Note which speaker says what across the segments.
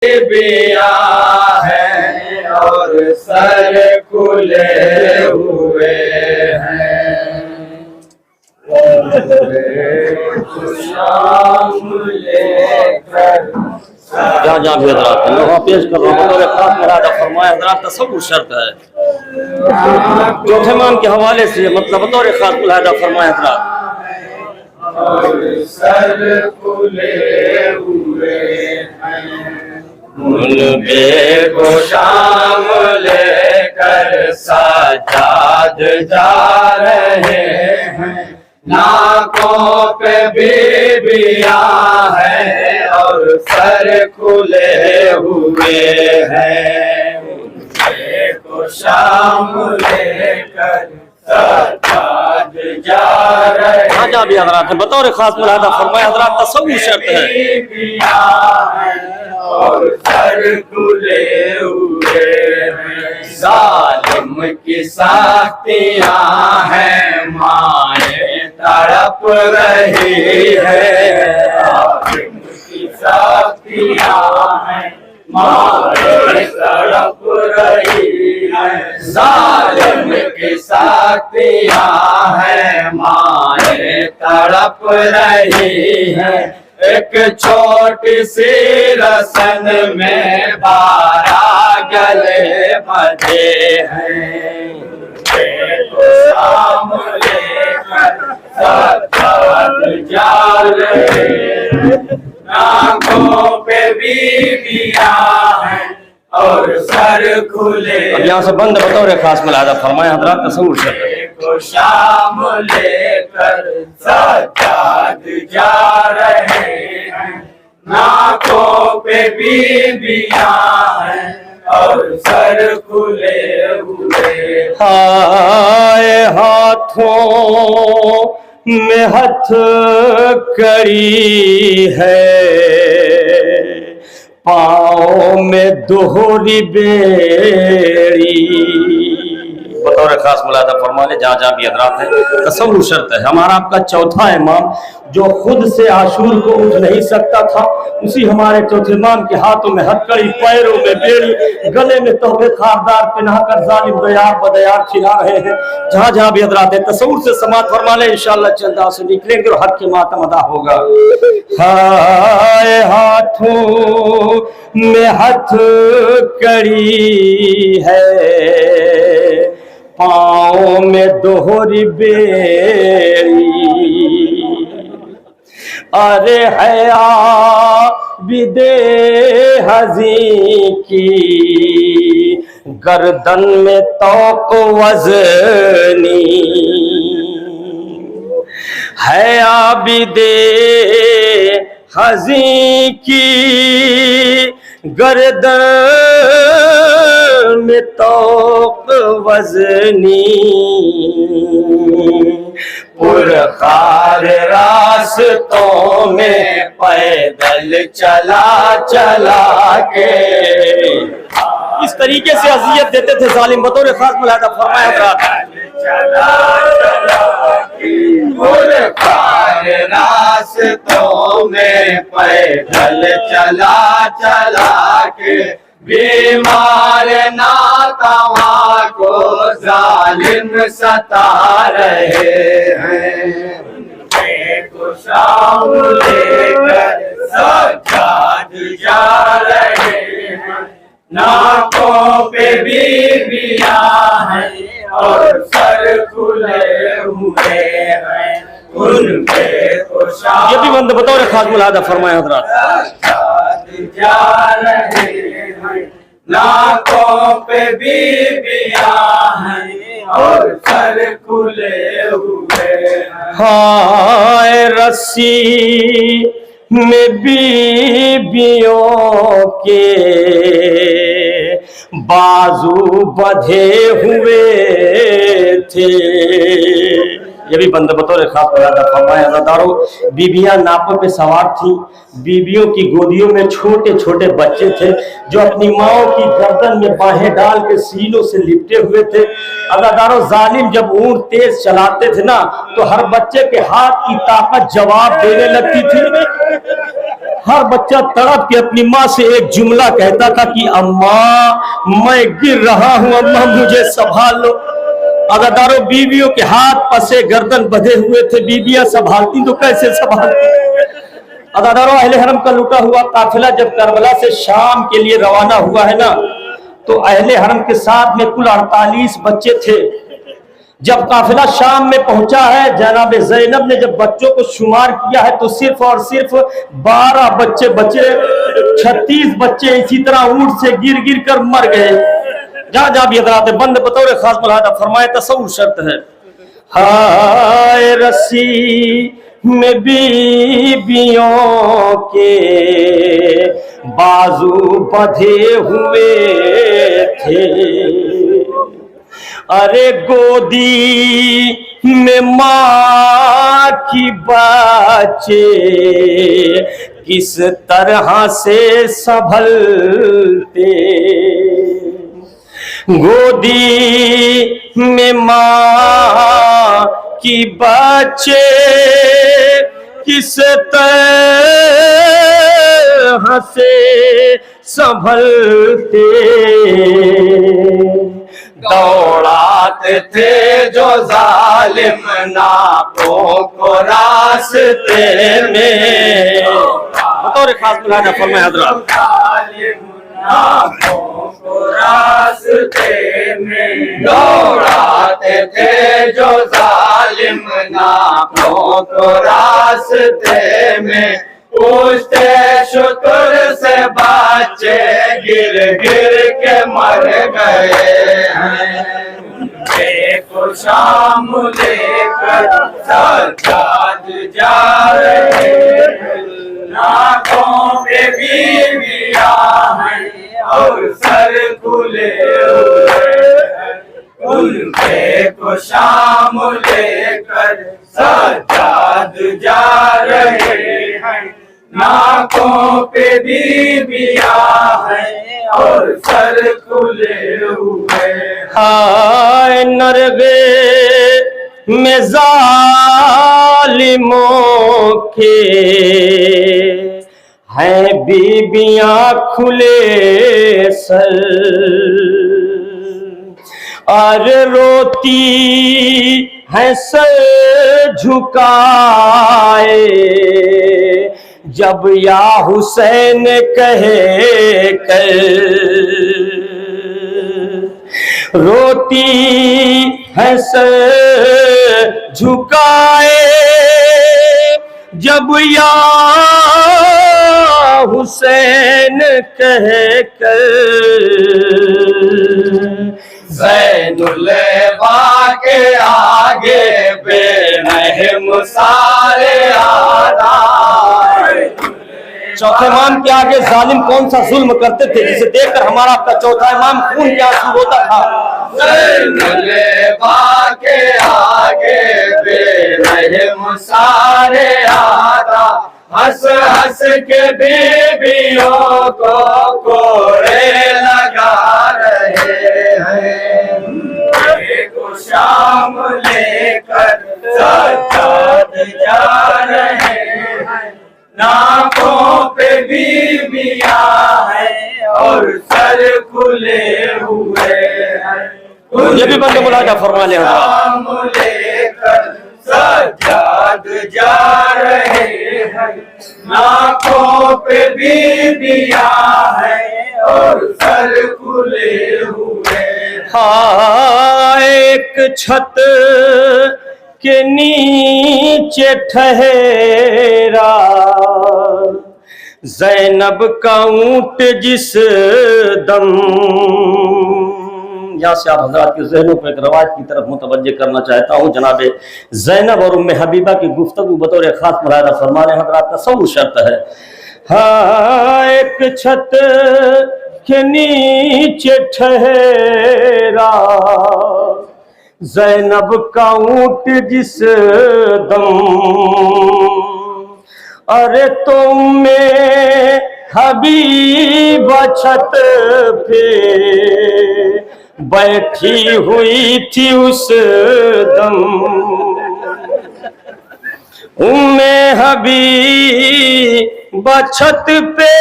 Speaker 1: बिया है और सर खुले हुए हैं। शाम लेकर
Speaker 2: जहाँ जहाँ भी हजरात है मैं पेश कर रहा हूँ बतौर खास मुरादा फरमाया हजरात तसव्वुर शर्त है। चौथे इमाम के हवाले से मतलब बतौर खास मुलाहिदा फरमाया हजरात
Speaker 1: और सर खुले हुए हैं। मुल्के को शाम लेकर सजाद जा रहे हैं। नाकों पे बीबियां हैं और सर खुले हुए हैं। मुल्के को शाम लेकर सजाद जा रहे हैं।
Speaker 2: जहाँ भी हजरात है बतौर खास मुलाहिदा फरमाया हजरात तसव्वुर शर्त है।
Speaker 1: और सर खुले हुए हैं। जालिम की साख्तियां हैं माए तड़प रही है। जालिम की साख्तियां हैं माए तड़प रही है। जालिम की साख्तियां हैं माए तड़प रही है। एक छोटी सी रसन में 12 गले बजे हैं। शाम लेकर सजाद जा रहे हैं। नाकों पे बीबियां हैं और सर खुले।
Speaker 2: अब यहाँ से बंद बतौर खास मुलाहिदा फरमाया हजरात तसव्वुर शर्त है।
Speaker 1: को शाम लेकर सजाद जा रहे हैं। नाकों पे बीबियां हैं और सर खुले हुए।
Speaker 2: हाय हाथों में हथ कड़ी है। पाँव में दोहरी बेड़ी। बतौर खास मुलाहिदा फरमाने जहाँ जहाँ भी हजरात है तसव्वुर शर्त है। हमारा आपका चौथा इमाम जो खुद से आशूर को उठ नहीं सकता था उसी हमारे चौथे इमाम के हाथों में हथकड़ी, पैरों में बेड़ी, गले में तोहफे खारदार पहनाकर जालिम दयार बदयार खिला रहे हैं। जहाँ जहाँ भी हजरात है तसव्वुर से समात फरमा ले इंशाअल्लाह चंदा से निकलेंगे और हक के मातम अदा होगा। हाय हाथों में हथ कड़ी है। पाँव में दोहरी बेड़ी। अरे हया विदे हजी की गर्दन में तौक वजनी। हया विदे हजी की गर्दन में तौक वजनी।
Speaker 1: पुरखार रास्तों में पैदल चला चला के
Speaker 2: इस तरीके से अजियत देते थे जालिम बतौर खास मुलाहिदा फरमाया
Speaker 1: चला चला के। पुरखार रास्तों में पैदल चला चला के बीमार नातवा को जालिम सता रहे हैं। को शाम लेकर सजाद जा रहे हैं। नाकों पे बीबियां हैं और सर खुले हुए हैं। उनके को शाम
Speaker 2: ये भी बंद बतौर खास मुलाहिदा फरमाया हजरात
Speaker 1: जा रहे हैं। नाकों पे बीबियां हैं और सर खुले हुए हैं।
Speaker 2: हाय रस्सी में बीबियों के बाजू बंधे हुए थे। ये भी बंद बतौर खास मुलादा फरमाए हज़रतदारों, बीबियां नापों पे सवार थी, बीबियों की गोदियों में छोटे छोटे बच्चे थे जो अपनी माओ की गर्दन में बाहें डाल के सीनों से लिपटे हुए थे। हज़रतदारों, जालिम जब ऊंट तेज चलाते थे ना तो हर बच्चे के हाथ की ताकत जवाब देने लगती थी। हर बच्चा तड़प के अपनी माँ से एक जुमला कहता था कि अम्मा मैं गिर रहा हूं, अम्मा मुझे संभाल लो। अदादारों, बीवियों के हाथ पसे गर्दन बंधे हुए थे, बीबियां संभालती तो कैसे संभालती। अदादारों, अहले हरम का लुटा हुआ काफिला जब करबला से शाम के लिए रवाना हुआ है ना तो अहले हरम के साथ में कुल 48 बच्चे थे। जब काफिला शाम में पहुंचा है, जनाब ज़ैनब ने जब बच्चों को शुमार किया है तो सिर्फ और सिर्फ 12 बच्चे बचे। 36 बच्चे इसी तरह ऊंट से गिर गिर कर मर गए। जहां जहां भी हज़रात बंद बतौर खास मुलादा फरमाए तसव्वुर शर्त है। हाय रस्सी में बीबियों के बाजू बंधे हुए थे, अरे गोदी में माँ की बच्चे किस तरह से संभलते, गोदी में माँ की बच्चे किस तरह से संभलते,
Speaker 1: दौड़ाते थे जो जालिम नापों को रास्ते में,
Speaker 2: बतौर खास मुलादा फरमाए हज़रत,
Speaker 1: जालिम नापों को रास्ते में दौड़ाते थे जो जालिम नापों को रास्ते में, पूछते शुक्र से बच्चे गिर गिर के मर गए हैं, देखो शाम लेकर सज्जाद जा रहे हैं, नाकों पे बीबियां हैं और सर खुले हुए हैं, उनके को शाम लेकर सज्जाद जा रहे हैं, नाकों पे बीबियां हैं और सर खुले हुए।
Speaker 2: हाय नरगे में जालिमों के हैं बीबियां खुले सर, और रोती है सर झुकाए जब या हुसैन कहे कर, रोती है सर झुकाए जब या हुसैन कहे कर,
Speaker 1: ज़ैनुलबा के आगे बेरहम सारे आदा,
Speaker 2: चौथे इमाम के आगे जालिम कौन सा जुल्म करते थे जिसे देखकर हमारा आपका चौथा इमाम खून के आंसू होता था।
Speaker 1: ज़ैनुलबा के आगे बेरहम सारे आदा, हंस हंस के बीबियों को कोड़े लगा रहे हैं, देखो शाम लेकर सज्जाद जा रहे हैं, नाकों पे बीबियां हैं और सर खुले हुए हैं,
Speaker 2: ये भी बंद मुलादा फरमा ले
Speaker 1: शाम लेकर सज्जाद जा रहे हैं, नाकों पे बीबियां हैं और सर खुले हुए।
Speaker 2: हाँ, एक छत के नीचे ठहरा ज़ैनब का ऊंट जिस दम, यहाँ से आप हज़रात के ज़हनों को एक रवायत की तरफ मुतवज्जे करना चाहता हूँ। जनाब ज़ैनब और उम्मे हबीबा की गुफ्तगू बतौर खास मुलाहिज़ा फरमाने हज़रात तसव्वुर शर्त है। हाँ, एक छत के नीचे ठहरा ज़ैनब का ऊंट जिस दम, अरे तुम में हबीब छत पे बैठी हुई थी उस दम, उम्मे हबीब छत पे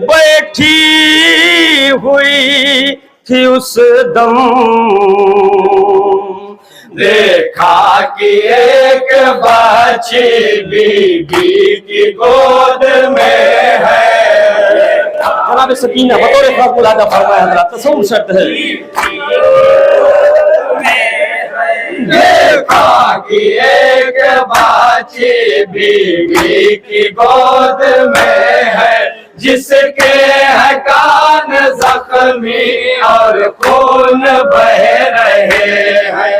Speaker 2: बैठी हुई थी उस दम,
Speaker 1: देखा कि एक बच्ची बीबी की गोद में है।
Speaker 2: जनाब सकीना बतौर खास मुलादा फरमाया हज़रात, तसव्वुर शर्त है।
Speaker 1: देखा कि एक बच्ची बीबी की गोद में है, जिसके है कान जख्मी और खून बह रहे हैं।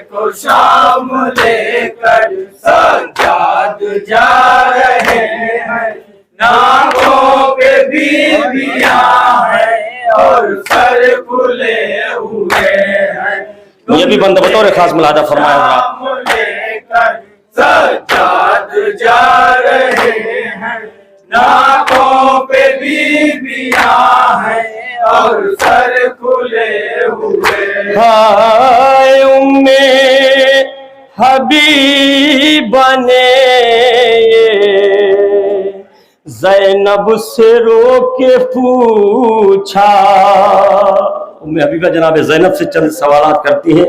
Speaker 1: को शाम लेकर सज्जाद जा रहे हैं, नाकों पे बीबियां हैं और सर खुले हुए हैं।
Speaker 2: ये भी बंदा बतौर खास मुलादा फरमाया हज़रात।
Speaker 1: लेकर सज्जाद जा रहे हैं, नाकों पे बीबियां हैं और सर खुले हुए।
Speaker 2: हाय उम्मे हबीब ने ज़ैनब से रोके पूछा। उम्मे हबीबा जनाब ज़ैनब से चंद सवालात करती हैं,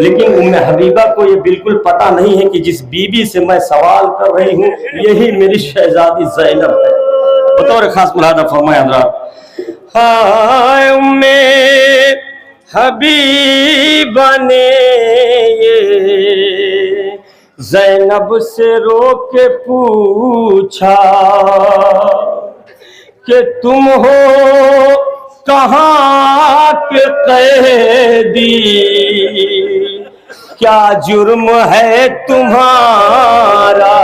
Speaker 2: लेकिन उम्मे हबीबा को ये बिल्कुल पता नहीं है कि जिस बीबी से मैं सवाल कर रही हूँ यही मेरी शहजादी ज़ैनब है। बतौर खास मुलादा फरमाया हज़रात। हाय उम्मे हबीब ने ज़ैनब से रोके पूछा कि तुम हो कहाँ के कैदी, क्या जुर्म है तुम्हारा,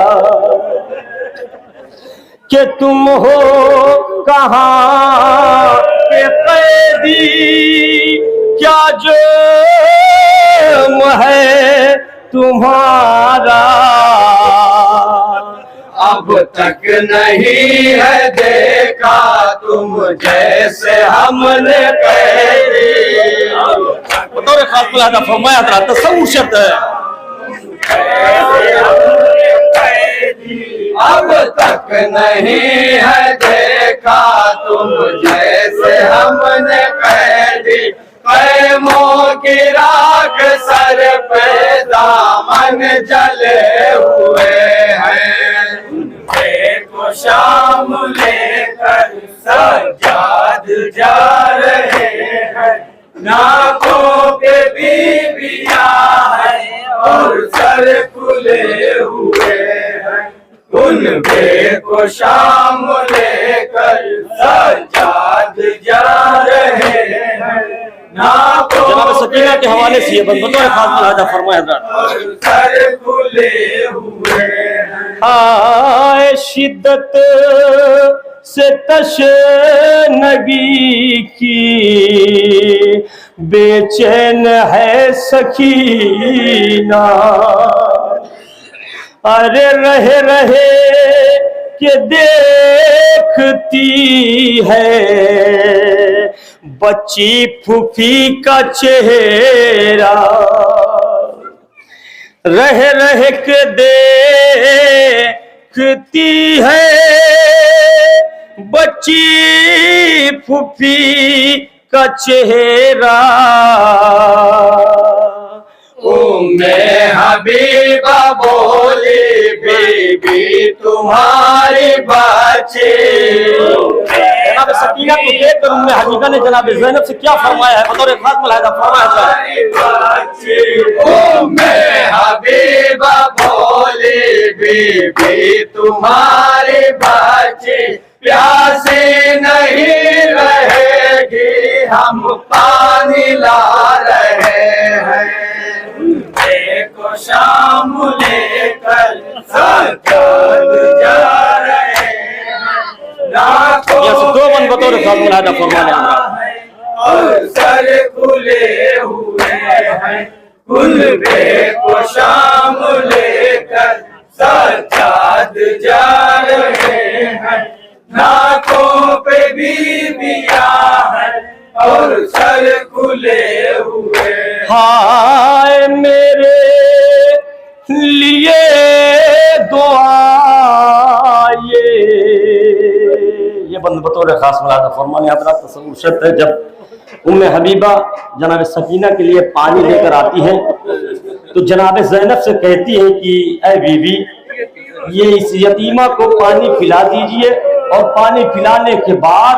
Speaker 2: कि तुम हो कहाँ के कैदी, क्या जुर्म है तुम्हारा।
Speaker 1: अब तक नहीं है देखा तुम जैसे हमने कैदी।
Speaker 2: बतौर खास मुलादा फरमाया था, तसव्वुर शर्त है।
Speaker 1: अब तक नहीं है देखा तुम जैसे हमने कैदी, कैमों की राख सर पे दामन जले हुए हैं। देखो शाम लेकर सज्जाद जा रहे हैं, नाकों पे बीबियां हैं और सर खुले हुए हैं। उन को शाम लेकर सज्जाद जा रहे हैं,
Speaker 2: जनाब सकीना के हवाले से ये बतौर खास मुलादा फरमाया
Speaker 1: और सर खुले हुए हैं।
Speaker 2: हाय शिद्दत से तशनगी की बेचैन है सकीना, अरे रहे रहे के देखती है बच्ची फूफी का चेहरा, रह रह के देखती है बच्ची फूफी का चेहरा।
Speaker 1: उम्मे हबीबा बोली बीबी तुम्हारी बच्ची।
Speaker 2: जनाब सकीना को देखकर उम्मे हबीबा ने जनाब ज़ैनब से क्या फरमाया है, बतौर खास मुलाहिज़ा फरमाया था।
Speaker 1: उम्मे हबीबा बोली बीबी तुम्हारी बच्ची, प्यासी नहीं रहेगी हम पानी ला रहे हैं। देखो शाम लेकर सज्जाद जा रहे हैं,
Speaker 2: दो बन बतौर खास मुलाहिज़ा फरमाया।
Speaker 1: और सर खुले हुए हैं, कुल्बे को शाम लेकर सज्जाद जा रहे हैं। नाकों पे बीबियां हैं और सर खुले हुए।
Speaker 2: हाय मेरे लिए दुआ ये बंद बतौर खास मुलादा फरमाने हज़रात तसव्वुर शर्त है। जब उम्मे हबीबा जनाब सकीना के लिए पानी लेकर आती हैं तो जनाब ज़ैनब से कहती है कि ऐ बीबी, ये इस यतीमा को पानी पिला दीजिए और पानी पिलाने के बाद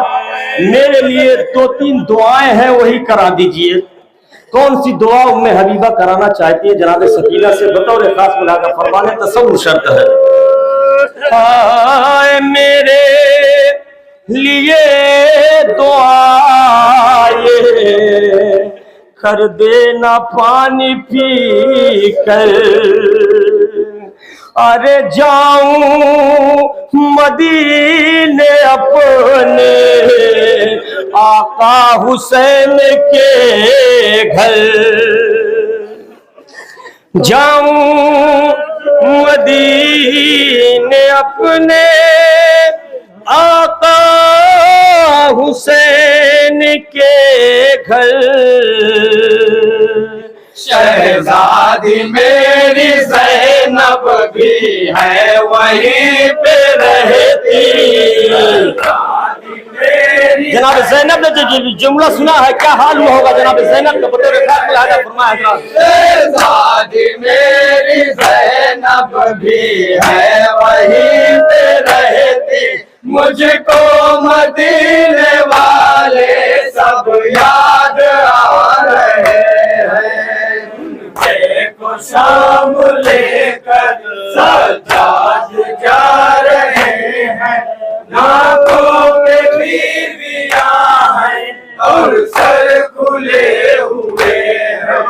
Speaker 2: मेरे लिए 2-3 दुआएं हैं वही करा दीजिए। कौन सी दुआ उम्मे हबीबा कराना चाहती है जनाब सकीना से बतौर खास मुलादा फरमाने तसव्वुर शर्त है। हाय मेरे लिए दुआ ये कर देना पानी पी कर, अरे जाऊं मदीने अपने आका हुसैन के घर, जाऊं मदीने अपने आका हुसैन के घर।
Speaker 1: शहजादी मेरी ज़ैनब भी है वहीं पे रहती।
Speaker 2: जनाब ज़ैनब ने जो जुमला सुना है क्या हाल हुआ होगा जनाब ज़ैनब का बतौर खास मुलादा फरमाया।
Speaker 1: शहजादी मेरी ज़ैनब भी है वहीं पे रहती। मुझको मदीने वाले सब याद आ रहे हैं। देखो शाम लेकर सज्जाद जा रहे हैं। नाकों पे बीबियां हैं और सर खुले हुए हैं।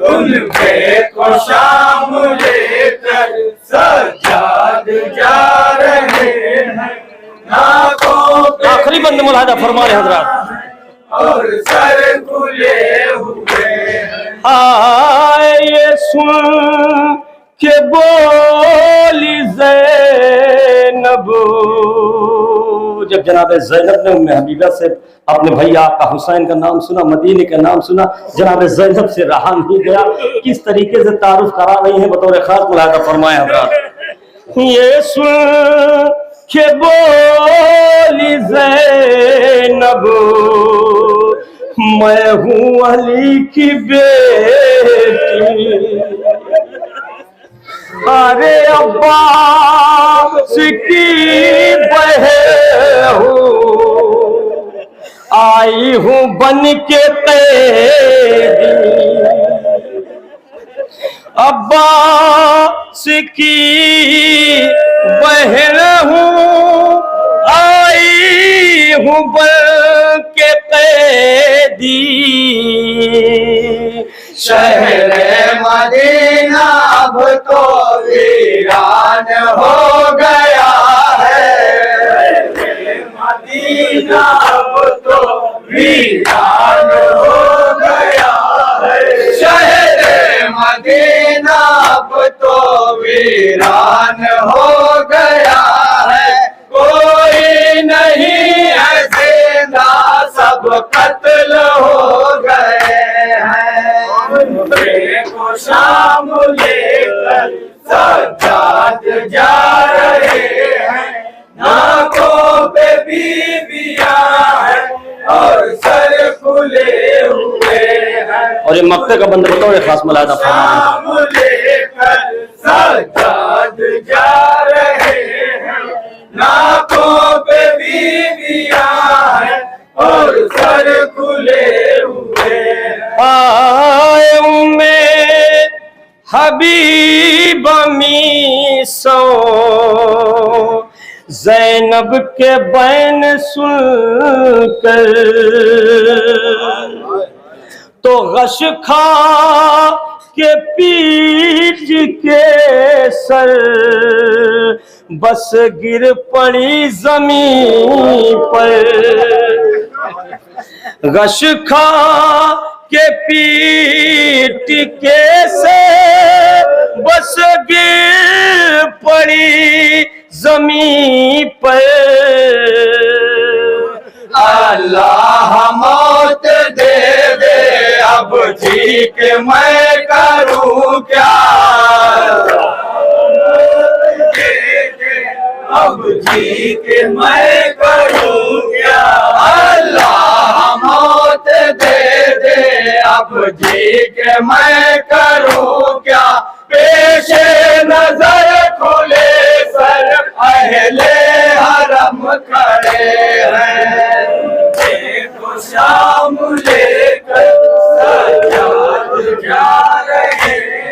Speaker 1: उनके को शाम लेकर सज्जाद जा रहे हैं।
Speaker 2: आखिरी बंद मुलादा फरमाने हज़रात
Speaker 1: और सर खुले हुए।
Speaker 2: हाय ये सुन के बोली ज़ैनब, जब जनाब ज़ैनब ने उम्मे हबीबा से अपने भैया आका हुसैन का नाम सुना, मदीने का नाम सुना, जनाब ज़ैनब से रहा नहीं गया। किस तरीके से तारुफ करा रही है बतौर खास मुलादा फरमाया हज़रात। ये सुन के बोली ज़ैनब, मैं हूँ अली की बेटी, अरे अब्बास की बहन हूँ, आई हूँ बन के कैदी। अब्बास की बहन हूँ, आई हूँ बन के कैदी।
Speaker 1: शहर मदीना अब तो वीरान हो गया है। मदीना अब तो वीरान हो गया है। शहर मदीना अब तो वीरान हो गया है। कोई नहीं है जिंदा, सब कत्ल हो गए हैं। को शाम लेकर सज्जाद जा रहे हैं। नाकों पे बीबियां हैं और सर खुले हुए हैं।
Speaker 2: और ये मक्के का बंद बतौर खास मुलादा
Speaker 1: शाम लेकर सज्जाद जा रहे हैं। नाकों पे बीबियां हैं और सर खुले हुए हैं।
Speaker 2: आए उम्मे हबीबा मी सो ज़ैनब के बैन सुनकर तो गश खा के पीठ के सर बस गिर पड़ी जमीन पर। गश खा के पीट के से बस गिर पड़ी जमीन पर।
Speaker 1: अल्लाह मौत दे दे अब जी के मैं करूं क्या, अब जी के मैं करूं क्या। अल्लाह मौत दे दे अब जी के मैं करूं क्या। पेशे नजर खुले सर अहले हरम खड़े हैं, देखो शाम लेकर सजाद जा